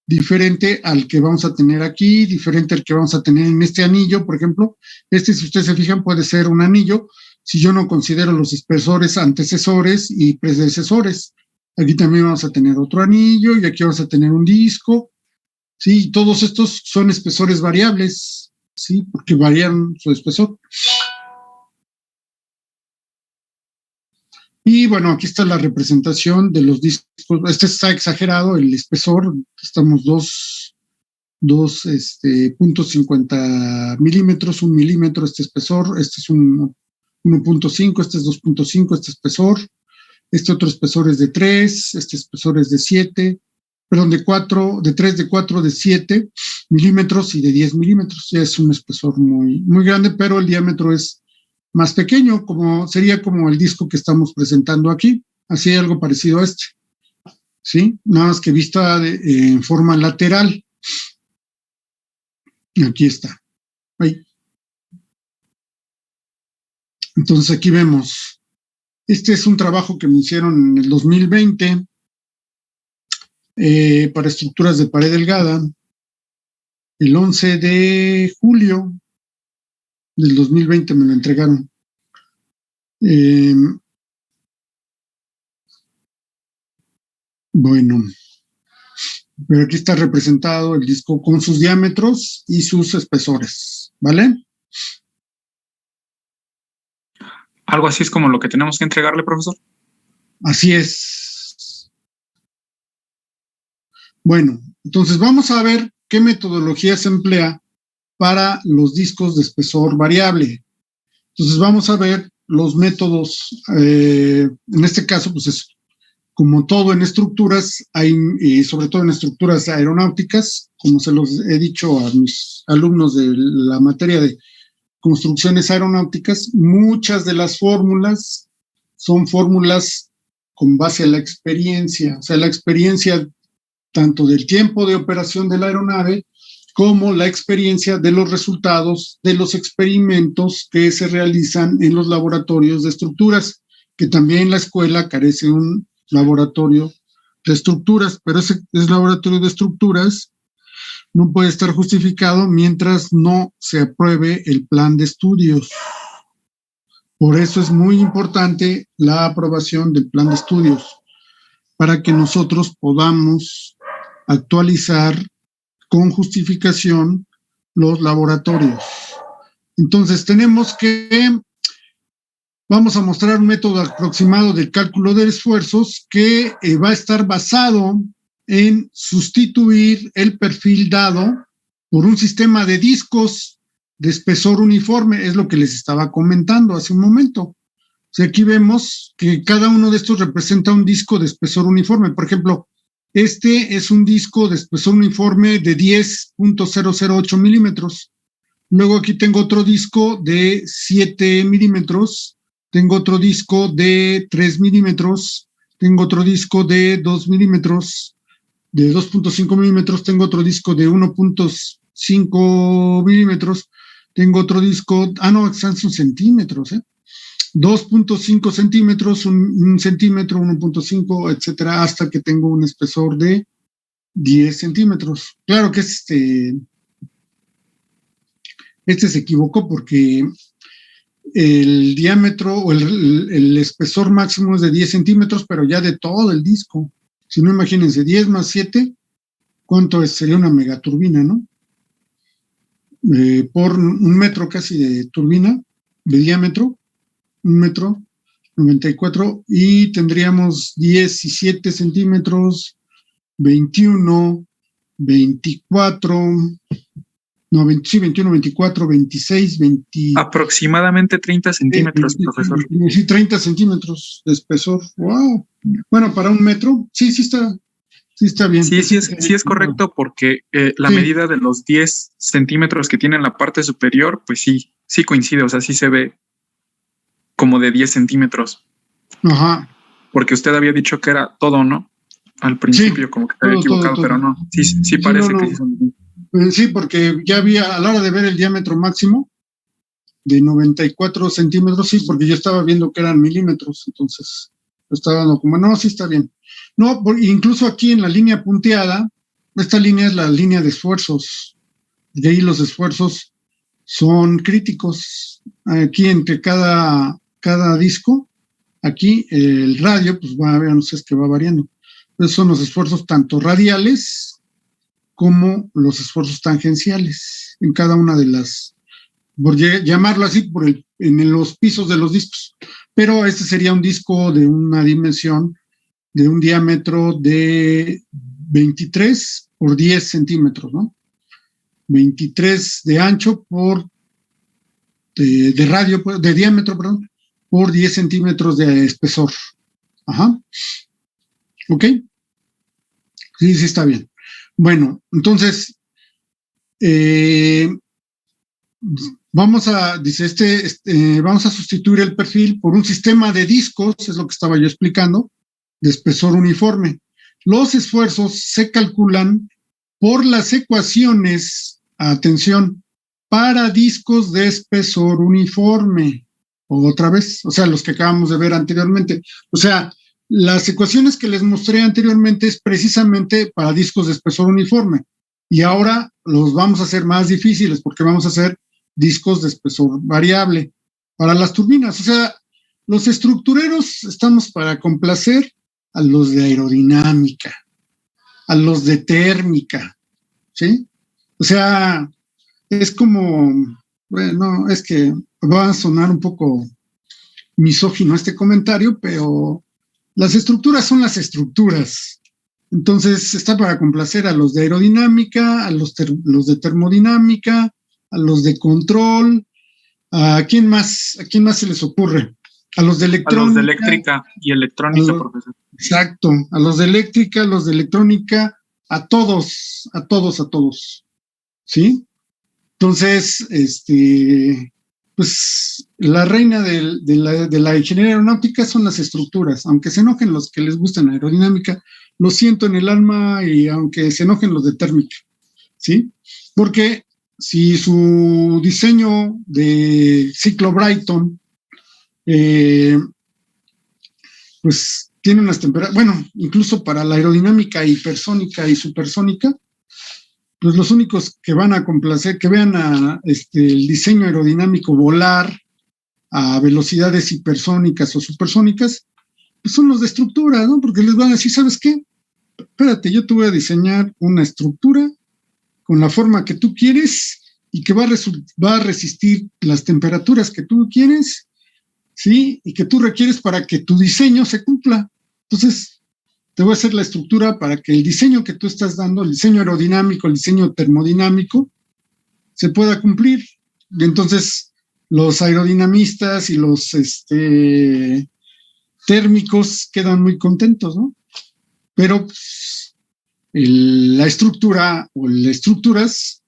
diferente al que vamos a tener aquí, diferente al que vamos a tener en este anillo, por ejemplo. Este, si ustedes se fijan, puede ser un anillo si yo no considero los espesores antecesores y predecesores. Aquí también vamos a tener otro anillo y aquí vamos a tener un disco, ¿sí? Todos estos son espesores variables, ¿sí? Porque varían su espesor. Y bueno, aquí está la representación de los discos. Este está exagerado, el espesor. Estamos 2.50 milímetros, 1 milímetro este espesor. Este es 1.5, este es 2.5, este espesor. Este otro espesor es de 3, este espesor es de 7, perdón, de 4, de 3, de 4, de 7 milímetros y de 10 milímetros. Ya es un espesor muy, muy grande, pero el diámetro es más pequeño, sería como el disco que estamos presentando aquí. Así algo parecido a este, ¿sí? Nada más que vista en forma lateral. Aquí está. Ahí. Entonces aquí vemos. Este es un trabajo que me hicieron en el 2020 para estructuras de pared delgada. El 11 de julio del 2020 me lo entregaron. Bueno, pero aquí está representado el disco con sus diámetros y sus espesores, ¿vale? ¿Algo así es como lo que tenemos que entregarle, profesor? Así es. Bueno, entonces vamos a ver qué metodología se emplea para los discos de espesor variable. Entonces vamos a ver los métodos, en este caso, pues es como todo en estructuras, y sobre todo en estructuras aeronáuticas, como se los he dicho a mis alumnos de la materia de construcciones aeronáuticas, muchas de las fórmulas son fórmulas con base a la experiencia, o sea, la experiencia tanto del tiempo de operación de la aeronave como la experiencia de los resultados de los experimentos que se realizan en los laboratorios de estructuras, que también la escuela carece de un laboratorio de estructuras, pero ese laboratorio de estructuras no puede estar justificado mientras no se apruebe el plan de estudios. Por eso es muy importante la aprobación del plan de estudios, para que nosotros podamos actualizar con justificación los laboratorios. Entonces vamos a mostrar un método aproximado del cálculo de esfuerzos que va a estar basado en sustituir el perfil dado por un sistema de discos de espesor uniforme, es lo que les estaba comentando hace un momento. O sea, aquí vemos que cada uno de estos representa un disco de espesor uniforme. Por ejemplo, este es un disco de espesor uniforme de 10.008 milímetros. Luego aquí tengo otro disco de 7 milímetros. Tengo otro disco de 3 milímetros. Tengo otro disco de 2 milímetros. De 2.5 milímetros. Tengo otro disco de 1.5 milímetros. Tengo otro disco, son centímetros, 2.5 centímetros, un centímetro, 1.5, etcétera, hasta que tengo un espesor de 10 centímetros. Claro que este se equivocó porque el diámetro o el espesor máximo es de 10 centímetros, pero ya de todo el disco. Si no, imagínense, 10 más 7, ¿cuánto es? Sería una megaturbina, ¿no? Por un metro casi de turbina, de diámetro, 1.94 m, y tendríamos 17 centímetros, 21, 24, 21, 24, 26, 20. Aproximadamente 30 centímetros, profesor. Sí, 30 centímetros de espesor. ¡Wow! Bueno, para un metro, sí está bien. Sí es correcto, porque la medida de los 10 centímetros que tiene en la parte superior, pues sí coincide, o sea, sí se ve como de 10 centímetros. Ajá. Porque usted había dicho que era todo, ¿no? Al principio, como que te había equivocado, todo. Pero no, sí parece que sí son. Sí, porque ya había, a la hora de ver el diámetro máximo de 94 centímetros, sí, porque yo estaba viendo que eran milímetros, entonces estaba dando como, no, sí está bien. No, incluso aquí en la línea punteada, esta línea es la línea de esfuerzos. De ahí los esfuerzos son críticos. Aquí entre cada disco, aquí el radio, pues es que va variando. Esos son los esfuerzos tanto radiales como los esfuerzos tangenciales en cada una de las, por llamarlo así, en los pisos de los discos. Pero este sería un disco de una dimensión de un diámetro de 23 por 10 centímetros, ¿no? 23 de ancho de diámetro, perdón, por 10 centímetros de espesor. Ajá. ¿Ok? Sí, está bien. Bueno, entonces, vamos a sustituir el perfil por un sistema de discos, es lo que estaba yo explicando, de espesor uniforme. Los esfuerzos se calculan por las ecuaciones, atención, para discos de espesor uniforme. Otra vez, o sea, los que acabamos de ver anteriormente. O sea, las ecuaciones que les mostré anteriormente es precisamente para discos de espesor uniforme. Y ahora los vamos a hacer más difíciles porque vamos a hacer discos de espesor variable para las turbinas. O sea, los estructureros estamos para complacer a los de aerodinámica, a los de térmica, ¿sí? O sea, es como, bueno, es que va a sonar un poco misógino este comentario, pero las estructuras son las estructuras. Entonces, está para complacer a los de aerodinámica, a los de termodinámica, a los de control. ¿A quién más se les ocurre? A los de electrónica. A los de eléctrica y electrónica, profesor. Exacto, a los de eléctrica, a los de electrónica, a todos, ¿sí? Entonces, pues la reina de la ingeniería aeronáutica son las estructuras, aunque se enojen los que les gustan aerodinámica, lo siento en el alma, y aunque se enojen los de térmica, ¿sí? Porque si su diseño de ciclo Brayton, pues tiene unas temperaturas, bueno, incluso para la aerodinámica hipersónica y supersónica, pues los únicos que van a complacer, que vean el diseño aerodinámico volar a velocidades hipersónicas o supersónicas, pues son los de estructura, ¿no? Porque les van a decir, ¿sabes qué? Espérate, yo te voy a diseñar una estructura con la forma que tú quieres y que va a resistir las temperaturas que tú quieres, ¿sí? Y que tú requieres para que tu diseño se cumpla. Entonces, te voy a hacer la estructura para que el diseño que tú estás dando, el diseño aerodinámico, el diseño termodinámico, se pueda cumplir. Y entonces, los aerodinamistas y los térmicos quedan muy contentos, ¿no? Pero pues, la estructura o las estructuras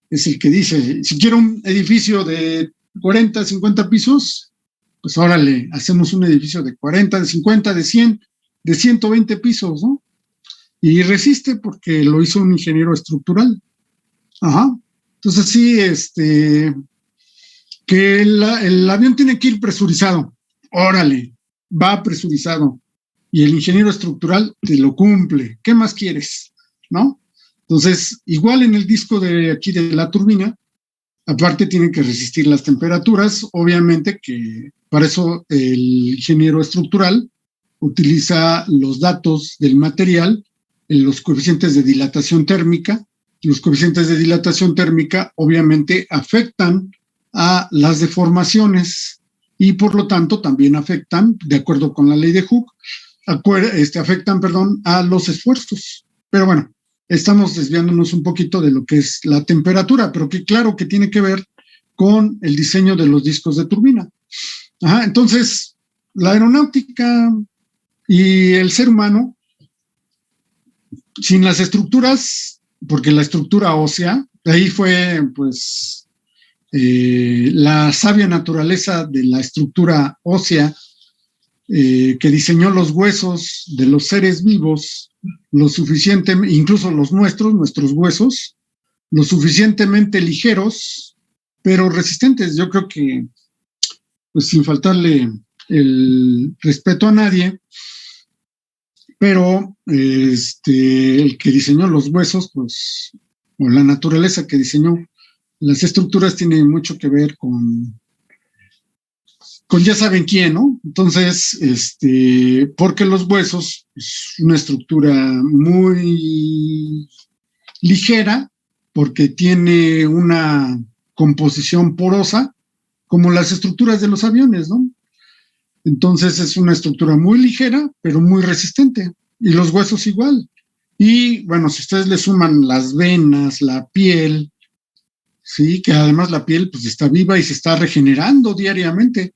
es el que dice, si quiero un edificio de 40, 50 pisos, pues órale, hacemos un edificio de 40, de 50, de 100, de 120 pisos, ¿no? Y resiste porque lo hizo un ingeniero estructural. Ajá. Entonces sí, que el avión tiene que ir presurizado. Órale, va presurizado. Y el ingeniero estructural te lo cumple. ¿Qué más quieres? ¿No? Entonces, igual en el disco de aquí de la turbina, aparte tienen que resistir las temperaturas, obviamente que para eso el ingeniero estructural utiliza los datos del material, los coeficientes de dilatación térmica. Los coeficientes de dilatación térmica obviamente afectan a las deformaciones y por lo tanto también afectan, de acuerdo con la ley de Hooke, afectan a los esfuerzos. Pero bueno, estamos desviándonos un poquito de lo que es la temperatura, pero que claro que tiene que ver con el diseño de los discos de turbina. Ajá, entonces, la aeronáutica y el ser humano, sin las estructuras, porque la estructura ósea, de ahí fue pues la sabia naturaleza de la estructura ósea, que diseñó los huesos de los seres vivos, lo suficiente, incluso nuestros huesos, lo suficientemente ligeros, pero resistentes. Yo creo que, pues sin faltarle el respeto a nadie, pero el que diseñó los huesos, pues, o la naturaleza que diseñó las estructuras tiene mucho que ver con ya saben quién, ¿no? Entonces, porque los huesos es una estructura muy ligera, porque tiene una composición porosa, como las estructuras de los aviones, ¿no? Entonces es una estructura muy ligera, pero muy resistente. Y los huesos igual. Y bueno, si ustedes le suman las venas, la piel, sí, que además la piel pues está viva y se está regenerando diariamente.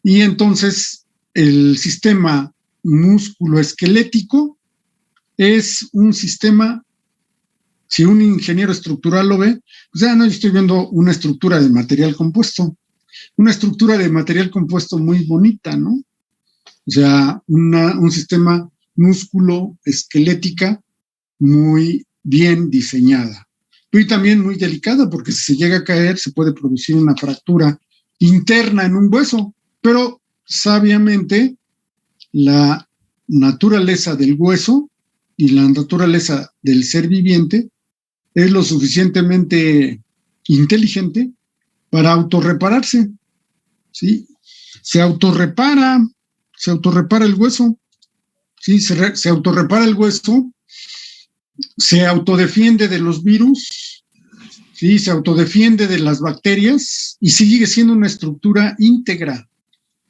Y entonces el sistema músculo-esquelético es un sistema, si un ingeniero estructural lo ve, pues ya no, yo estoy viendo una estructura de material compuesto. Una estructura de material compuesto muy bonita, ¿no? O sea, un sistema músculo-esquelética muy bien diseñada. Y también muy delicada, porque si se llega a caer, se puede producir una fractura interna en un hueso. Pero sabiamente la naturaleza del hueso y la naturaleza del ser viviente es lo suficientemente inteligente para autorrepararse, ¿sí? Se autorrepara el hueso, ¿sí? Se autorrepara el hueso, se autodefiende de los virus, ¿sí? Se autodefiende de las bacterias y sigue siendo una estructura íntegra.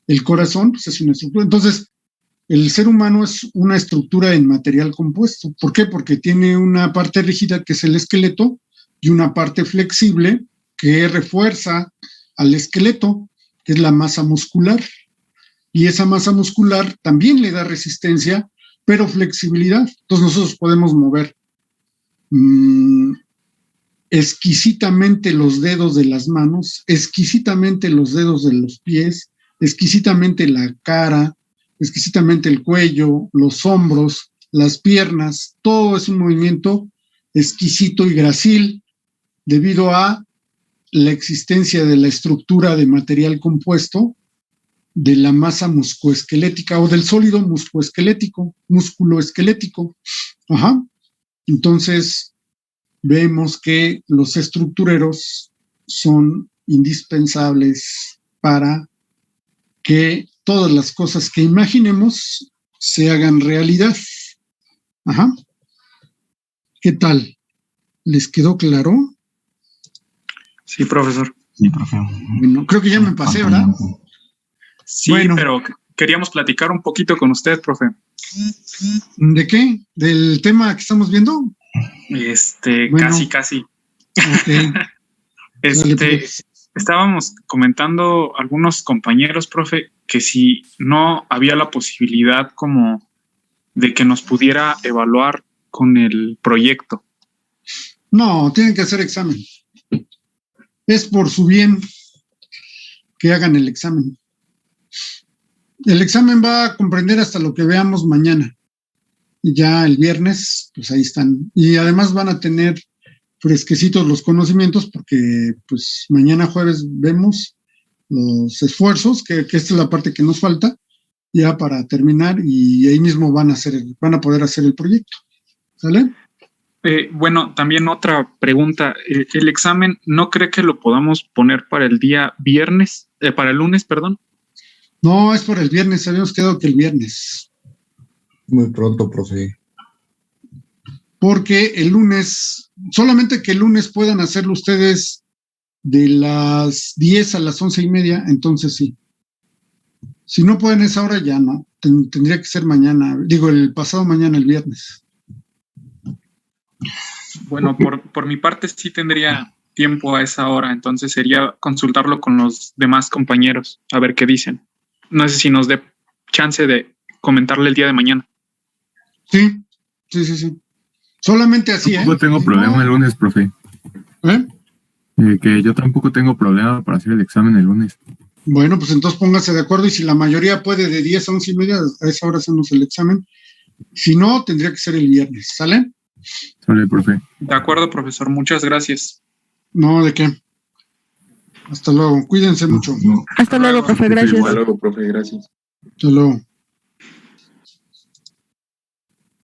El corazón pues, es una estructura. Entonces, el ser humano es una estructura en material compuesto. ¿Por qué? Porque tiene una parte rígida que es el esqueleto y una parte flexible que refuerza al esqueleto, que es la masa muscular. y esa masa muscular también le da resistencia, pero flexibilidad. Entonces nosotros podemos mover exquisitamente los dedos de las manos, exquisitamente los dedos de los pies, exquisitamente la cara, exquisitamente el cuello, los hombros, las piernas. Todo es un movimiento exquisito y grácil debido a la existencia de la estructura de material compuesto de la masa musculoesquelética o del sólido musculoesquelético. Ajá. Entonces, vemos que los estructureros son indispensables para que todas las cosas que imaginemos se hagan realidad. Ajá. ¿Qué tal? ¿Les quedó claro? Sí, profesor. Sí, profe. Bueno, creo que ya me pasé, ¿verdad? Sí, Bueno. pero queríamos platicar un poquito con usted, profe. ¿De qué? ¿Del tema que estamos viendo? Bueno, casi. Okay. Dale, pues. Estábamos comentando algunos compañeros, profe, que si no había la posibilidad como de que nos pudiera evaluar con el proyecto. No, tienen que hacer examen. Es por su bien que hagan el examen. El examen va a comprender hasta lo que veamos mañana. Y ya el viernes, pues ahí están. Y además van a tener fresquecitos los conocimientos porque pues mañana jueves vemos los esfuerzos, que esta es la parte que nos falta, ya para terminar, y ahí mismo van a poder hacer el proyecto. ¿Sale? Bueno, también otra pregunta. ¿El examen no cree que lo podamos poner para el día viernes? Para el lunes, perdón. No, es por el viernes. Habíamos quedado que el viernes. Muy pronto, profe. Porque el lunes, solamente que el lunes puedan hacerlo ustedes de las 10 a las 11:30, entonces sí. Si no pueden esa hora, ya no. Tendría que ser mañana, el pasado mañana, el viernes. Bueno, por mi parte sí tendría tiempo a esa hora, entonces sería consultarlo con los demás compañeros, a ver qué dicen. No sé si nos dé chance de comentarle el día de mañana. Sí. Solamente así, Tampoco tengo problema el lunes, profe. Que yo tampoco tengo problema para hacer el examen el lunes. Bueno, pues entonces póngase de acuerdo y si la mayoría puede de 10 a 11:30, a esa hora hacemos el examen. Si no, tendría que ser el viernes, ¿sale? Sale, profe. De acuerdo, profesor. Muchas gracias. No, ¿de qué? Hasta luego. Cuídense mucho. Hasta luego, profe. Gracias. Hasta luego, profe. Gracias. Hasta luego.